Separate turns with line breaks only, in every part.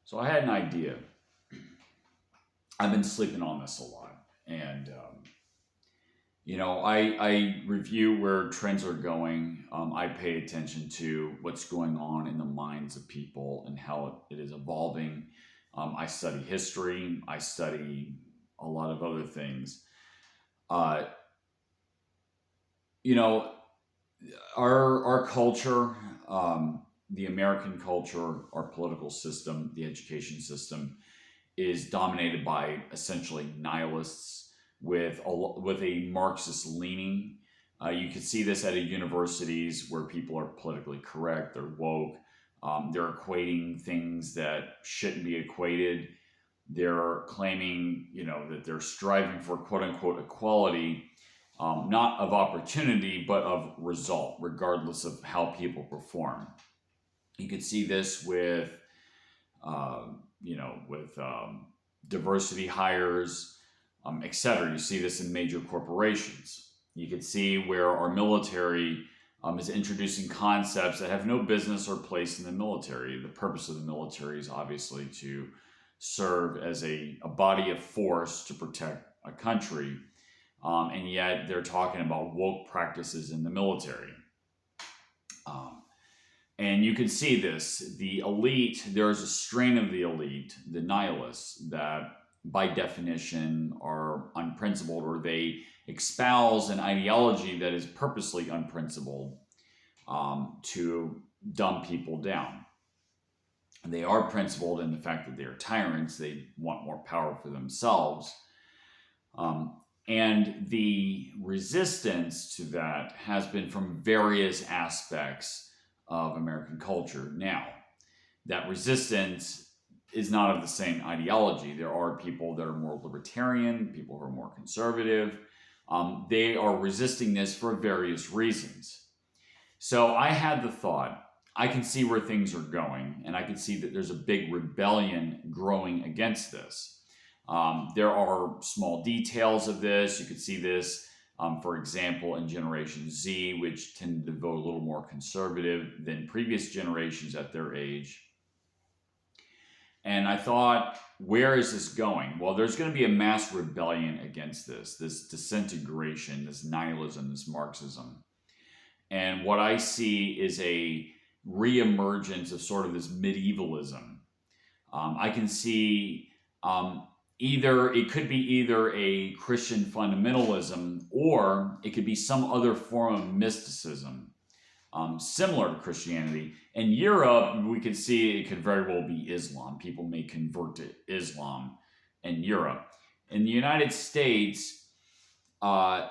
So I had an idea. I've been sleeping on this a lot. And, I review where trends are going. I pay attention to what's going on in the minds of people and how it is evolving. I study history. I study a lot of other things. Uh, you know, our culture, the American culture, our political system, the education system is dominated by essentially nihilists with a Marxist leaning. You can see this at universities where people are politically correct, they're woke, they're equating things that shouldn't be equated. They're claiming, that they're striving for quote unquote equality, not of opportunity, but of result, regardless of how people perform. You could see this with, diversity hires, etc. You see this in major corporations. You could see where our military is introducing concepts that have no business or place in the military. The purpose of the military is obviously to serve as a body of force to protect a country. And yet they're talking about woke practices in the military. And you can see this. The elite, there's a strain of the elite, the nihilists, that by definition are unprincipled, or they espouse an ideology that is purposely unprincipled to dumb people down. They are principled in the fact that they are tyrants. They want more power for themselves. And the resistance to that has been from various aspects of American culture. Now, that resistance is not of the same ideology. There are people that are more libertarian, people who are more conservative. They are resisting this for various reasons. So I had the thought, I can see where things are going, and I can see that there's a big rebellion growing against this. There are small details of this. You could see this, for example, in Generation Z, which tended to vote a little more conservative than previous generations at their age. And I thought, where is this going? Well, there's going to be a mass rebellion against this disintegration, this nihilism, this Marxism. And what I see is a reemergence of sort of this medievalism. I can see it could be either a Christian fundamentalism, or it could be some other form of mysticism, similar to Christianity. In Europe, we could see it could very well be Islam. People may convert to Islam in Europe. In the United States, I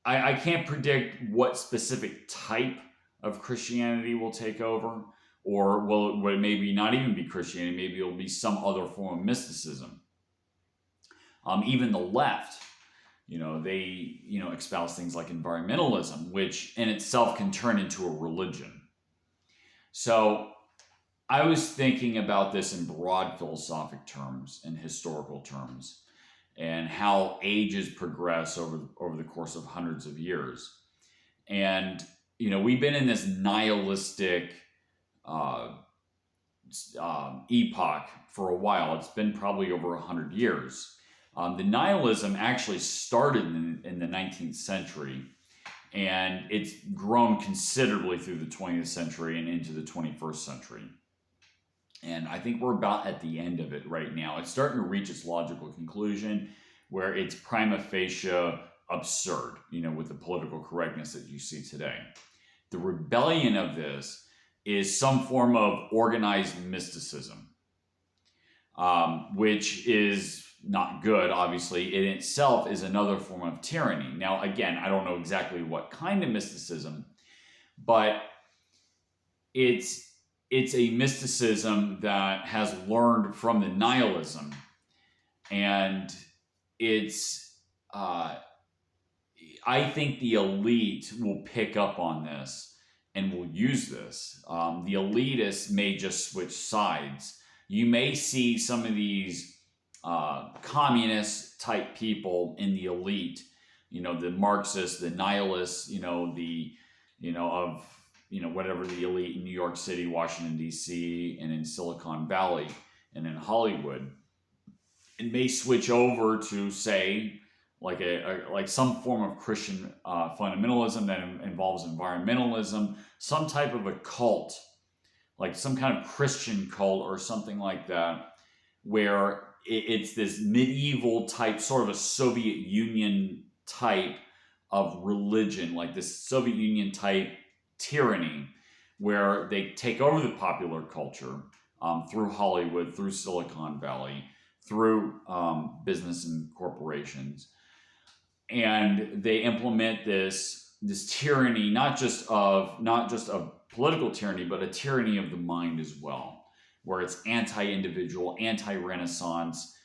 can't predict what specific type of Christianity will take over, or will it maybe not even be Christianity, maybe it'll be some other form of mysticism. Even the left, they, espouse things like environmentalism, which in itself can turn into a religion. So I was thinking about this in broad philosophic terms and historical terms, and how ages progress over the course of hundreds of years. And, we've been in this nihilistic epoch for a while. It's been probably over 100 years. The nihilism actually started in the 19th century, and it's grown considerably through the 20th century and into the 21st century. And I think we're about at the end of it right now. It's starting to reach its logical conclusion, where it's prima facie absurd, with the political correctness that you see today. The rebellion of this is some form of organized mysticism, which is not good, obviously. In itself is another form of tyranny. Now, again, I don't know exactly what kind of mysticism, but it's a mysticism that has learned from the nihilism, and I think the elite will pick up on this and will use this. The elitists may just switch sides. You may see some of these communist type people in the elite, the Marxists, the nihilists, whatever the elite in New York City, Washington, D.C., and in Silicon Valley and in Hollywood. It may switch over to, say, like some form of Christian fundamentalism that involves environmentalism, some type of a cult, like some kind of Christian cult or something like that, where it's this medieval type, sort of a Soviet Union type of religion, like this Soviet Union type tyranny, where they take over the popular culture through Hollywood, through Silicon Valley, through business and corporations, and they implement this tyranny, not just of political tyranny, but a tyranny of the mind as well, where it's anti-individual, anti-Renaissance.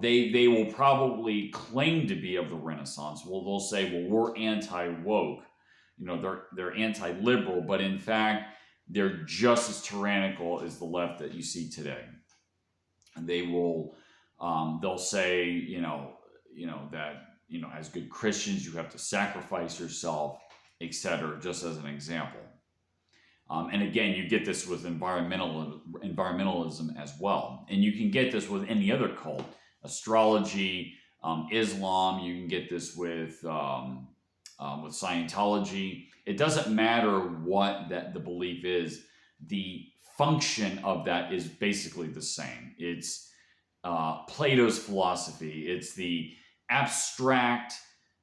They will probably claim to be of the Renaissance. Well, they'll say, well, we're anti-woke. They're anti-liberal, but in fact, they're just as tyrannical as the left that you see today. And they'll say, that, as good Christians, you have to sacrifice yourself, etc., just as an example. And again, you get this with environmentalism as well. And you can get this with any other cult, astrology, Islam. You can get this with Scientology. It doesn't matter what the belief is. The function of that is basically the same. It's Plato's philosophy. It's the abstract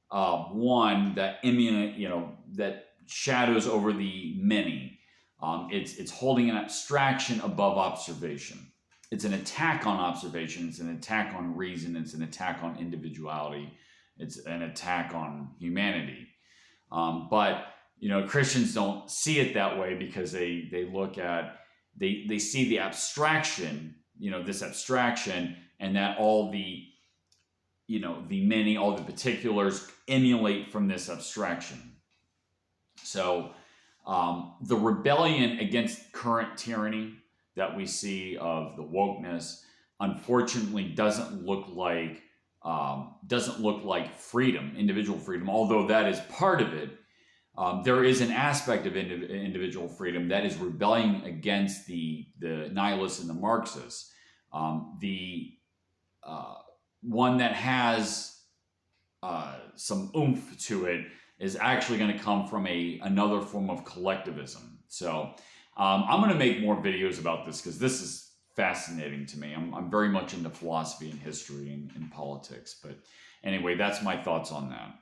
one that that shadows over the many. It's holding an abstraction above observation. It's an attack on observation. It's an attack on reason. It's an attack on individuality. It's an attack on humanity. But Christians don't see it that way, because they look at they see the abstraction, this abstraction, and that all the many, all the particulars emulate from this abstraction. So the rebellion against current tyranny that we see of the wokeness, unfortunately, doesn't look like freedom, individual freedom, although that is part of it. There is an aspect of individual freedom that is rebelling against the nihilists and the Marxists. The one that has some oomph to it is actually going to come from another form of collectivism. So I'm going to make more videos about this, because this is fascinating to me. I'm very much into philosophy and history and politics. But anyway, that's my thoughts on that.